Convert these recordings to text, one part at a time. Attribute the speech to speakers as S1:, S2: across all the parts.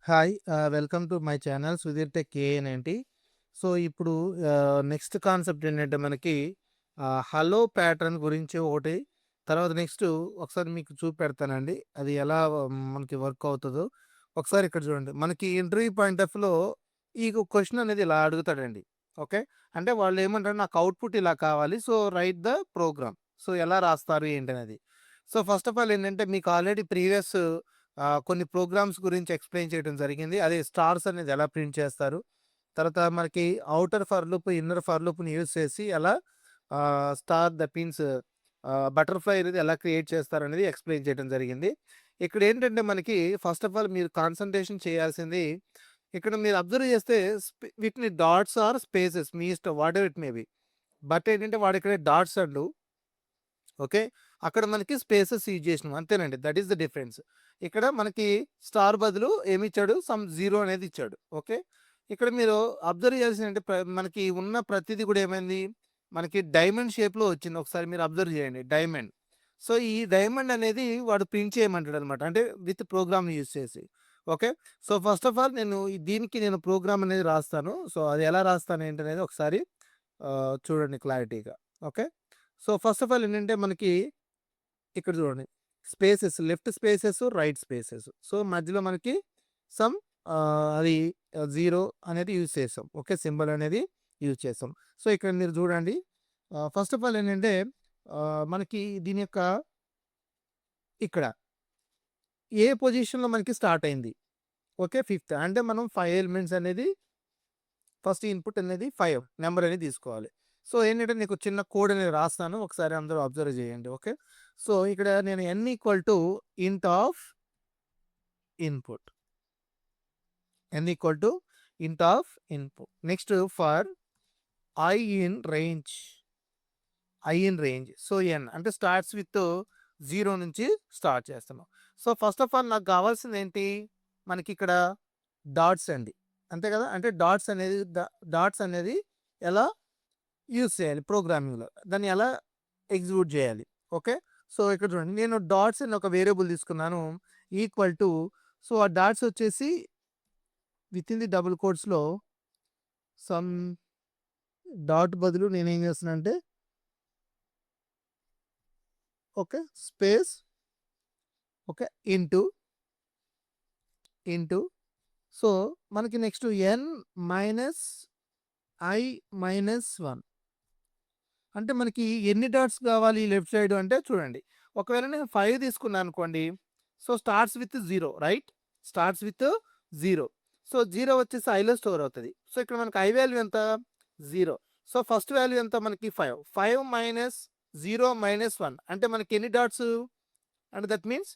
S1: Hi. Welcome to my channel Sudheer tech కేఎన్90. So, ఇప్పుడు next concept ఏంటంటే మనకి హలో ప్యాటర్న్ గురించి ఒకటి. తర్వాత నెక్స్టు ఒకసారి మీకు చూపెడతానండి. అది ఎలా మనకి వర్క్ అవుతదో. ఒకసారి ఇక్కడ చూడండి. మనకి ఇంటర్వ్యూ పాయింట్ ఆఫ్ వ్యూలో ఈ క్వెషన్ అనేది ఇలా అడుగుతాడండి. ఓకే. అంటే వాళ్ళు ఏమంటారు నాకు అవుట్‌పుట్ ఇలా కావాలి. So, write the program. So, ఎలా రాస్తారు ఏంటనేది. సో, ఫస్ట్ ఆఫ్ ఆల్ ఏంటంటే మీకు ఆల్రెడీ ప్రీవియస్ కొన్ని ప్రోగ్రామ్స్ గురించి ఎక్స్‌ప్లెయిన్ చేయడం జరిగింది. అదే స్టార్స్ అనేది ఎలా ప్రింట్ చేస్తారు. తర్వాత మనకి outer for loop, inner for లూప్‌ని యూజ్ చేసి ఎలా స్టార్ దట్ మీన్స్ బటర్‌ఫ్లై అనేది ఎలా క్రియేట్ చేస్తారనేది ఎక్స్‌ప్లెయిన్ చేయడం జరిగింది. ఇక్కడేంటంటే మనకి ఫస్ట్ ఆఫ్ ఆల్ మీరు కాన్సంట్రేషన్ చేయాల్సింది ఇక్కడ మీరు అబ్జర్వ్ చేస్తే వీటిని డాట్స్ ఆర్ స్పేసెస్ మీ ఇష్టం whatever it may be. But ఏంటంటే వాడిక్కడ డాట్స్ అండు. ఓకే. అక్కడ మనకి స్పేసెస్ యూజ్ చేసినాం అంతేనండి. That is the difference. ఇక్కడ మనకి స్టార్ బదులు ఏమిచ్చాడు సమ్ 0 అనేది ఇచ్చాడు. ఓకే. ఇక్కడ మీరు అబ్జర్వ్ చేయాల్సిందంటే మనకి ఉన్న ప్రతిది కూడా ఏమైంది మనకి డైమండ్ షేప్‌లో వచ్చింది. ఒకసారి మీరు అబ్జర్వ్ చేయండి డైమండ్. సో, ఈ డైమండ్ అనేది వాడు ప్రింట్ చేయమంటాడనమాట. అంటే విత్ ప్రోగ్రామ్‌ని యూజ్ చేసి. Okay. So, first of all దీనికి నేను ప్రోగ్రామ్ అనేది రాస్తాను. సో, అది ఎలా రాస్తాను ఏంటనేది ఒకసారి చూడండి క్లారిటీగా. Okay. So, first of all ఏంటంటే మనకి ఇక్కడ చూడండి. Spaces left spaces, right spaces. So, మధ్యలో మనకి సమ్ అది 0 అనేది యూజ్ చేసాం. ఓకే. సింబల్ అనేది యూజ్ చేసాం. సో, ఇక్కడ మీరు చూడండి. ఫస్ట్ ఆఫ్ ఆల్ ఏంటంటే మనకి దీని యొక్క ఇక్కడ ఏ పొజిషన్‌లో మనకి స్టార్ట్ అయింది. ఓకే. ఫిఫ్త్ అంటే మనం 5 ఎలిమెంట్స్ అనేది ఫస్ట్ ఇన్‌పుట్ అనేది 5 నంబర్ అనేది తీసుకోవాలి. సో, ఏంటంటే నీకు చిన్న కోడ్ అనేది రాస్తాను. ఒకసారి అందరూ అబ్జర్వ్ చేయండి. ఓకే. సో, ఇక్కడ నేను n ఈక్వల్ టు ఇంట్ of input. n equal to ఇంట్ of input. Next for i in range. So, n అంటే స్టార్ట్స్ విత్ 0 నుంచి స్టార్ట్ చేస్తున్నాం. సో, ఫస్ట్ ఆఫ్ ఆల్ నాకు కావాల్సిందేంటి? మనకిక్కడ డాట్స్ అండి. అంతే కదా! అంటే డాట్స్ అనేది ఎలా యూజ్ చేయాలి ప్రోగ్రామింగ్‌లో. దాన్ని ఎలా ఎగ్జిక్యూట్ చేయాలి. ఓకే. సో, ఇక్కడ చూడండి. నేను డాట్స్ అని ఒక వేరియబుల్ తీసుకున్నాను. ఈక్వల్ టు సో, ఆ డాట్స్ వచ్చేసి వితిన్ ది డబుల్ కోట్స్‌లో సమ్ డాట్ బదులు నేనేం చేస్తున్నానంటే okay. Space okay. Into, into so, మనకి next n minus i minus 1 అంటే మనకి ఎన్ని డాట్స్ కావాలి లెఫ్ట్ సైడ్ అంటే చూడండి. ఒకవేళ నేను 5 తీసుకున్నాననుకోండి. So, starts with 0 right? Starts with 0. So, 0 వచ్చేసి ఐలో స్టోర్ అవుతది. సో, ఇక్కడ మనకి ఐ వాల్యూ ఎంత? 0. సో, ఫస్ట్ వాల్యూ ఎంత మనకి 5. 5 మైనస్ 0 మైనస్ 1 అంటే మనకి ఎన్ని డాట్స్? అంటే that means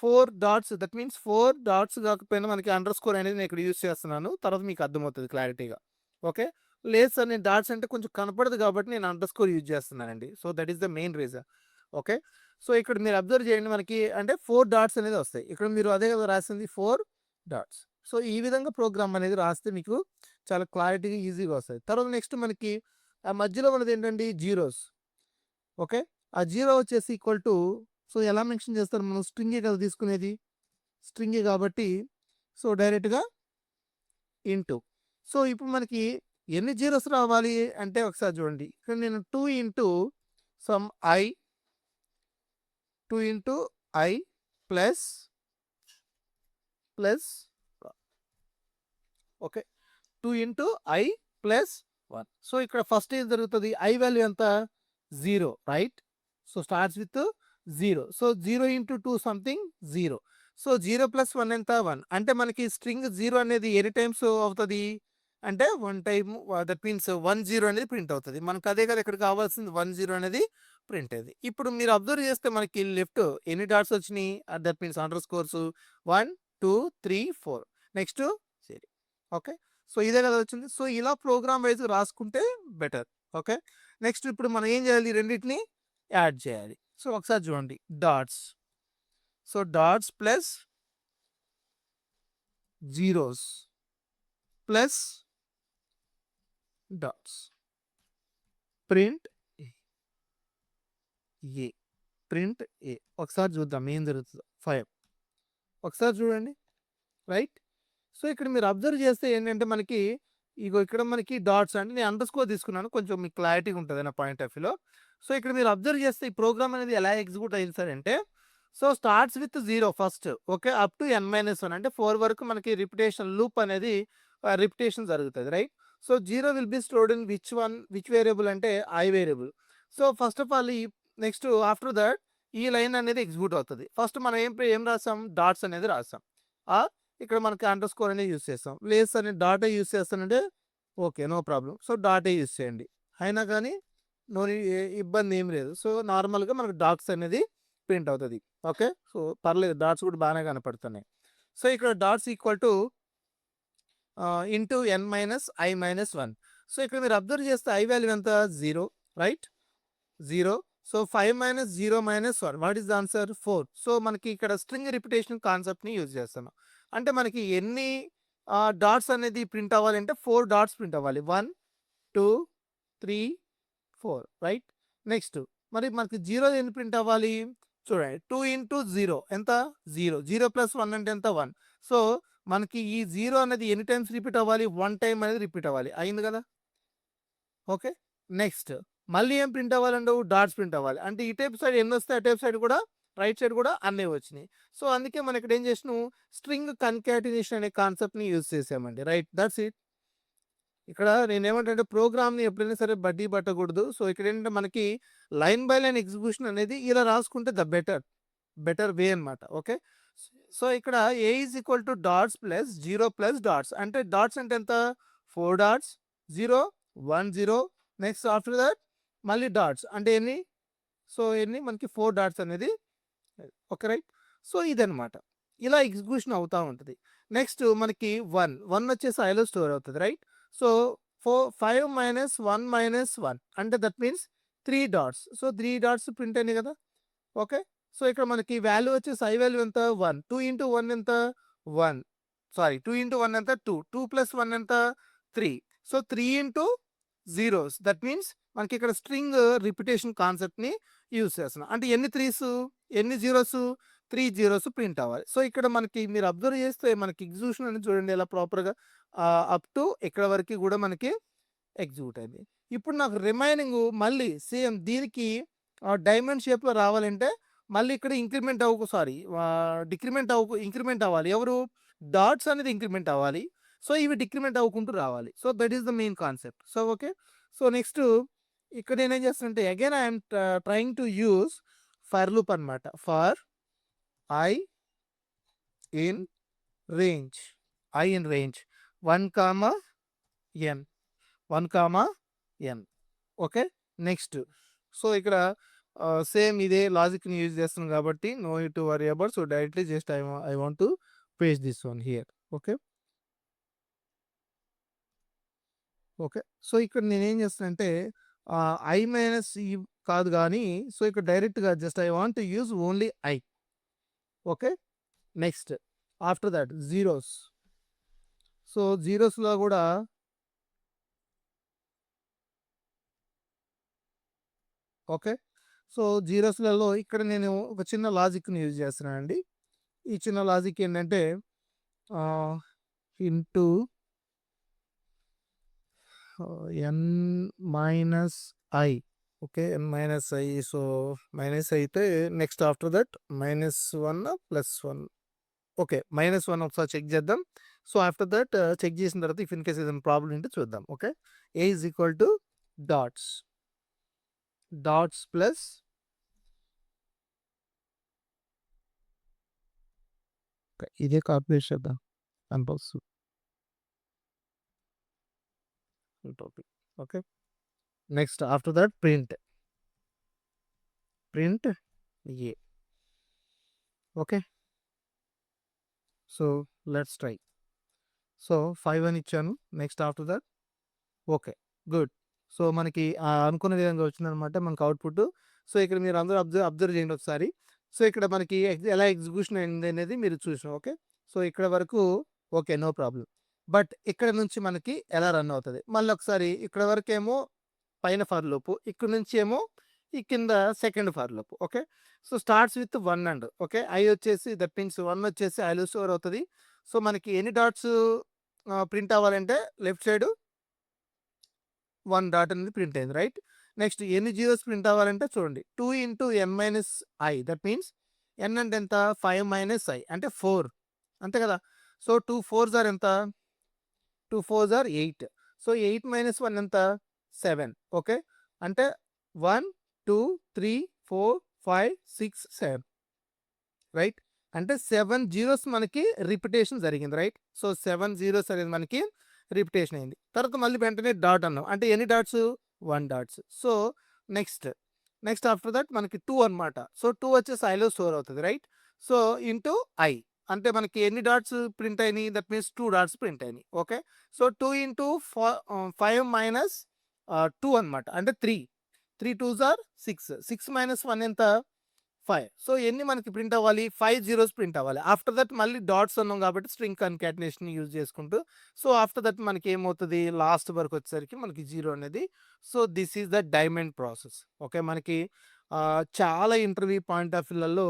S1: 4 dots. That means 4 dots కాకపోయినా మనకి అండర్ స్కోర్ అనేది నేను ఇక్కడ యూజ్ చేస్తున్నాను. తర్వాత మీకు అర్థమవుతది క్లారిటీగా. ఓకే. లేదు సార్ నేను డాట్స్ అంటే కొంచెం కనపడదు కాబట్టి నేను అండర్ స్కోర్ యూజ్ చేస్తున్నానండి. So, that is the main reason. Okay. So, ఇక్కడ మీరు అబ్జర్వ్ చేయండి మనకి అంటే 4 డాట్స్ అనేది వస్తాయి. ఇక్కడ మీరు అదే కదా రాసింది 4 డాట్స్. సో, ఈ విధంగా ప్రోగ్రామ్ అనేది రాస్తే మీకు చాలా క్లారిటీగా ఈజీగా వస్తది. తర్వాత నెక్స్ట్ మనకి ఆ మధ్యలో ఉన్నదేంటండి జీరోస్. ఓకే. ఆ 0 వచ్చేసి ఈక్వల్ టు సో, ఎలా మెన్షన్ చేస్తారు మనం స్ట్రింగే కదా తీసుకునేది. స్ట్రింగే కాబట్టి సో, డైరెక్ట్‌గా ఇంటూ. సో, ఇప్పుడు మనకి ఎన్ని జీరోస్ రావాలి అంటే ఒకసారి చూడండి. ఇక్కడ నేను 2 into some i 2 into i plus, plus okay. 2 into i plus 1. So, ఇక్కడ ఫస్ట్ ఏం జరుగుతది? i వాల్యూ ఎంత? 0 right? So, starts with 0. So, 0 into 2 something 0. So, 0 plus 1 ఎంత? 1. అంటే మనకి స్ట్రింగ్ 0 అనేది ఎన్ని టైమ్స్ అవుతది? అంటే 1 టైమ్ దట్ మీన్స్ 1 0 అనేది ప్రింట్ అవుతది. మనకు అదే కదా ఇక్కడ కావాల్సింది 1 0 అనేది ప్రింట్ అయ్యేది. ఇప్పుడు మీరు అబ్జర్వ్ చేస్తే మనకి లెఫ్ట్ ఎన్ని డాట్స్ వచ్చినాయి? That means under scores 1, 2, 3, 4 next సీరీ. Okay. So, ఇదే కదా వచ్చింది. సో, ఇలా ప్రోగ్రామ్ వైస్ రాసుకుంటే బెటర్. ఓకే. నెక్స్ట్ ఇప్పుడు మనం ఏం చేయాలి? ఈ రెండిటిని యాడ్ చేయాలి. సో, ఒకసారి చూడండి dots. So, dots plus zeros plus dots print A. Print A. ఒకసారి చూద్దాం ఏం జరుగుతుందో. 5 ఒకసారి చూడండి. రైట్? సో, ఇక్కడ మీరు అబ్జర్వ్ చేస్తే ఏంటంటే మనకి ఇగో ఇక్కడ మనకి డాట్స్ అంటే నేను అండర్‌స్కోర్ తీసుకున్నాను. కొంచెం మీకు క్లారిటీగా ఉంటది నా పాయింట్ ఆఫ్ వ్యూలో. సో, ఇక్కడ మీరు అబ్జర్వ్ చేస్తే ఈ ప్రోగ్రామ్ అనేది ఎలా ఎగ్జిక్యూట్ అయింది సార్ అంటే, so, starts with 0 first okay. Up to n-1 అంటే 4 వరకు మనకి రిపిటేషన్ లూప్ అనేది రిపిటేషన్ జరుగుతది right. So, 0 will be stored in which variable అంటే I variable. So, first of all next after that ఈ లైన్ అనేది ఎగ్జిక్యూట్ అవుతది. ఫస్ట్ మనం ఏం రాసాం డాట్స్ అనేది రాసాం. ఆర్ ఇక్కడ మనకి అండర్‌స్కోర్ అనేది యూజ్ చేస్తాం. లేదు సార్ నేను డాటే యూజ్ చేస్తానంటే ఓకే. No problem. సో, డాటే యూజ్ చేయండి. అయినా కానీ ఇబ్బంది ఏమి లేదు. సో, నార్మల్‌గా మనకు డాట్స్ అనేది ప్రింట్ అవుతది. ఓకే. సో, పర్లేదు డాట్స్ కూడా బానే కనపడుతున్నాయి. సో, ఇక్కడ dots equal to into n-i-1. So, ఇక్కడ మీరు అబ్జర్వ్ చేస్తే ఐ వాల్యూ ఎంత 0 right. 0. So, 5 - 0 - 1 what is the answer 4. So, మనకి ఇక్కడ స్ట్రింగ్ రిపిటేషన్ కాన్సెప్ట్‌ని యూజ్ చేస్తున్నాం. అంటే మనకి ఎన్ని డాట్స్ అనేది ప్రింట్ అవ్వాలంటే 4 డాట్స్ ప్రింట్ అవ్వాలి. 1, 2, 3, 4 రైట్. నెక్స్ట్ మరి మనకి 0 ఎన్ని ప్రింట్ అవ్వాలి? చూడండి 2 ఇంటూ 0 ఎంత? 0. 0 + 1 అంటే ఎంత? 1. సో, మనకి ఈ 0 అనేది ఎన్ని టైమ్స్ రిపీట్ అవ్వాలి? 1 టైమ్ అనేది రిపీట్ అవ్వాలి. అయింది కదా! ఓకే. నెక్స్ట్ మళ్ళీ ఏం ప్రింట్ అవ్వాలంటావు? డాట్స్ ప్రింట్ అవ్వాలి. అంటే ఇటువైపు సైడ్ ఎన్నొస్తాయి అటువైపు సైడ్ కూడా రైట్ సైడ్ కూడా అన్నే వచ్చినాయి. సో, అందుకే మనం ఇక్కడ ఏం చేసినాం స్ట్రింగ్ కన్కాటినేషన్ అనే కాన్సెప్ట్‌ని యూజ్ చేసామండి. రైట్. That's it. ఇక్కడ నేనేమంటానంటే ప్రోగ్రామ్‌ని ఎప్పుడైనా సరే బడ్డీ పట్టకూడదు. సో, ఇక్కడేంటంటే మనకి లైన్ బై లైన్ ఎగ్జిక్యూషన్ అనేది ఇలా రాసుకుంటే బెటర్ వే అన్నమాట. ఓకే. సో, ఇక్కడ A is equal to dots plus 0 plus dots అంటే డాట్స్ అంటే ఎంత? 4 డాట్స్ 0, 1, 0 నెక్స్ట్ ఆఫ్టర్ దట్ మళ్ళీ డాట్స్ అంటే ఎన్ని? సో, ఎన్ని మనకి 4 డాట్స్ అనేది ఓకే రైట్. సో, ఇదనమాట. ఇలా ఎగ్జిక్యూషన్ అవుతా ఉంటది. నెక్స్ట్ మనకి 1 వచ్చేసి ఐలో స్టోర్ అవుతది రైట్. సో, 5 - 1 - 1 అంటే that means 3 dots. So, 3 dots print అయినాయి కదా! ఓకే. సో, ఇక్కడ మనకి వాల్యూ వచ్చేసి ఐ వాల్యూ ఎంత? 1. 2 ఇంటూ 1 ఎంత? 1. సారీ 2 ఇంటూ 1 ఎంత? 2. 2 + 1 ఎంత? 3. So, 3 into zeros that means మనకి ఇక్కడ స్ట్రింగ్ రిపిటేషన్ కాన్సెప్ట్‌ని యూజ్ చేస్తున్నాం. అంటే ఎన్ని 3స్? ఎన్ని జీరోస్? 3 జీరోస్ ప్రింట్ అవ్వాలి. సో, ఇక్కడ మనకి మీరు అబ్జర్వ్ చేస్తే మనకి ఎగ్జిక్యూషన్ అనేది చూడండి ఎలా ప్రాపర్‌గా అప్ టు ఇక్కడ వరకి కూడా మనకి ఎగ్జిక్యూట్ అయింది. ఇప్పుడు నాకు రిమైనింగ్ మళ్ళీ సేమ్ దీనికి డైమండ్ షేప్‌లో రావాలంటే మళ్ళీ ఇక్కడ ఇంక్రిమెంట్ అవ్వాలి. ఎవరు? డాట్స్ అనేది ఇంక్రిమెంట్ అవ్వాలి. సో, ఇవి డిక్రిమెంట్ అవ్వుకుంటూ రావాలి. So, that is the main concept. So, okay. So, next ఇక్కడ నేనేం చేస్తానంటే again I am trying to use for loop అన్నమాట. For I in range 1, n 1, n okay. Next so, ఇక్కడ సేమ్ ఇదే లాజిక్‌ని యూజ్ చేస్తున్నాం కాబట్టి no need to worry about. So, directly just I want to paste this one here. Okay. Okay. So, ఇక్కడ నేనేం చేస్తానంటే I minus ఈ కాదు గానీ సో, ఇక్కడ డైరెక్ట్‌గా just I want to use only I. Okay. Next after that zeros. So, జీరోస్‌లో కూడా ఓకే. సో, జీరోస్‌లలో ఇక్కడ నేను ఒక చిన్న లాజిక్‌ని యూజ్ చేస్తున్నానండి. ఈ చిన్న లాజిక్ ఏంటంటే ఆహ్, into n minus I. Okay. n minus I. So, minus అయితే నెక్స్ట్ ఆఫ్టర్ దట్ -1 +1 ఓకే. -1 ఒకసారి చెక్ చేద్దాం. సో, ఆఫ్టర్ దట్ చెక్ చేసిన తర్వాత ఇఫ్ ఇన్ కేస్ ఏదైనా ప్రాబ్లమ్ ఉంటే చూద్దాం. Okay. A is equal to dots. Dots plus okay. ఇదే copy paste చేద్దాం. Compulsory topic. Okay. Next after that print A. Okay. So, let's try. So, 5 అని ఇచ్చాను. Next after that okay. Good. So, మనకి అనుకున్న విధంగా వచ్చిందనమాట మనకు అవుట్‌పుట్. సో, ఇక్కడ మీరు అందరూ అబ్జర్వ్ చేయండి ఒకసారి. సో, ఇక్కడ మనకి ఎలా ఎగ్జిక్యూషన్ అయింది అనేది మీరు చూసాం. ఓకే. సో, ఇక్కడ వరకు ఓకే. No problem. బట్ ఇక్కడ నుంచి మనకి ఎలా రన్ అవుతది. మళ్ళీ ఒకసారి ఇక్కడ వరకేమో పైన ఫర్ లూప్. ఇక్కడ నుంచి ఏమో ఈ కింద second for loop. Okay. So, starts with 1 and okay. I వచ్చేసి దట్ మీన్స్ 1 వచ్చేసి ఐలో స్టోర్ అవుతది. సో మనకి ఎన్ని డాట్స్ ప్రింట్ అవ్వాలంటే లెఫ్ట్ సైడ్ 1 డాట్ అనేది ప్రింట్ అయింది, రైట్? నెక్స్ట్ ఎన్ని జీరోస్ ప్రింట్ అవ్వాలంటే చూడండి 2 into N minus I, that means N అంటే ఎంత 5 మైనస్ ఐ అంటే 4, అంతే కదా? సో 2 4s ఆర్ ఎంత? 2 4s ఆర్ 8. సో 8 మైనస్ 1 ఎంత? 7. ఓకే, అంటే 1 2 3 4 5 6 7, రైట్? అంటే 7 జీరోస్ మనకి రిపిటేషన్ జరిగింది, రైట్? సో 7 జీరోస్ అనేది మనకి రిపిటేషన్ అయింది. తర్వాత మళ్ళీ వెంటనే డాట్ అన్నాం, అంటే ఎన్ని dots? 1 dots. So next next after that మనకి 2 అనమాట. సో 2 వచ్చేసి ఐలో స్టోర్ అవుతుంది, రైట్? సో ఇంటూ ఐ అంటే మనకి ఎన్ని డాట్స్ ప్రింట్ అయినాయి? దట్ మీన్స్ 2 డాట్స్ ప్రింట్ అయినాయి. ఓకే, సో 2 ఇంటూ 5 మైనస్ 2 అనమాట, అంటే 3. 3 2s ఆర్ 6. 6 మైనస్ 1 ఎంత? 5. సో ఎన్ని మనకి ప్రింట్ అవ్వాలి? 5 జీరోస్ ప్రింట్ అవ్వాలి. ఆఫ్టర్ దట్ మళ్ళీ డాట్స్ అన్నాం కాబట్టి స్ట్రింగ్ కన్కాటినేషన్ యూజ్ చేసుకుంటూ, సో ఆఫ్టర్ దట్ మనకి ఏమవుతుంది? లాస్ట్ వరకు వచ్చేసరికి మనకి జీరో అనేది. So this is the diamond process. Okay, మనకి చాలా ఇంటర్వ్యూ పాయింట్ ఆఫ్ వ్యూలలో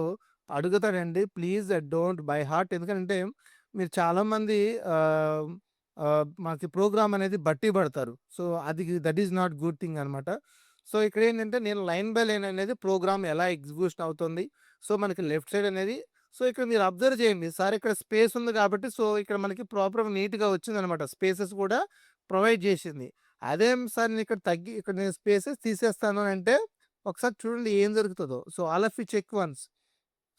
S1: అడుగుతాడండి. ప్లీజ్ డోంట్ బై హార్ట్, ఎందుకంటే మీరు చాలామంది మనకి ప్రోగ్రామ్ అనేది బట్టి పడతారు. సో అది that is not good thing అనమాట. సో ఇక్కడ ఏంటంటే నేను లైన్ బై లైన్ అనేది ప్రోగ్రామ్ ఎలా ఎగ్జిక్యూషన్ అవుతుంది. సో మనకి లెఫ్ట్ సైడ్ అనేది, సో ఇక్కడ మీరు అబ్జర్వ్ చేయండి సార్, ఇక్కడ స్పేస్ ఉంది కాబట్టి సో ఇక్కడ మనకి ప్రాపర్గా నీట్గా వచ్చిందనమాట. స్పేసెస్ కూడా ప్రొవైడ్ చేసింది. అదే సార్ నేను ఇక్కడ ఇక్కడ నేను స్పేసెస్ తీసేస్తాను అని అంటే ఒకసారి చూడండి ఏం జరుగుతుందో. So all of you check once.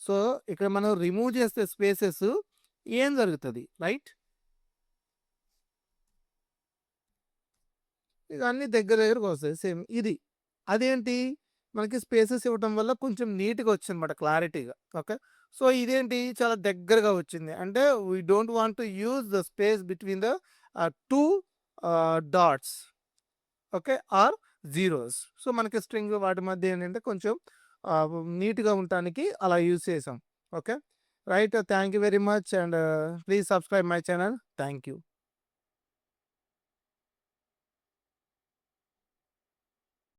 S1: So ఇక్కడ మనం రిమూవ్ చేస్తే స్పేసెస్ ఏం జరుగుతుంది, రైట్? ఇక అన్నీ దగ్గర దగ్గరకు వస్తాయి సేమ్ ఇది. అదేంటి? మనకి స్పేసెస్ ఇవ్వటం వల్ల కొంచెం నీట్‌గా వచ్చిందన్నమాట, క్లారిటీగా. ఓకే, సో ఇదేంటి? చాలా దగ్గరగా వచ్చింది. అంటే we don't want to use the space between the 2 dots, okay, or zeros. So మనకి స్ట్రింగ్ వాటి మధ్య ఏంటంటే కొంచెం నీట్‌గా ఉండటానికి అలా యూజ్ చేసాం. Okay, right. Thank you very much and please subscribe my channel. Thank you.